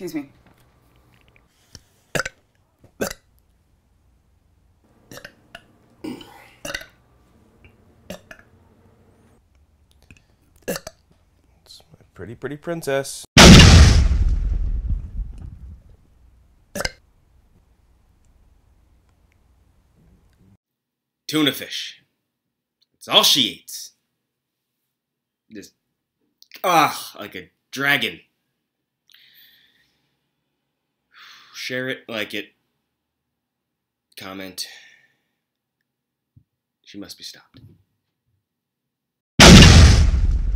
Excuse me. It's my pretty, pretty princess. Tuna fish. It's all she eats. Just, like a dragon. Share it, like it. Comment. She must be stopped.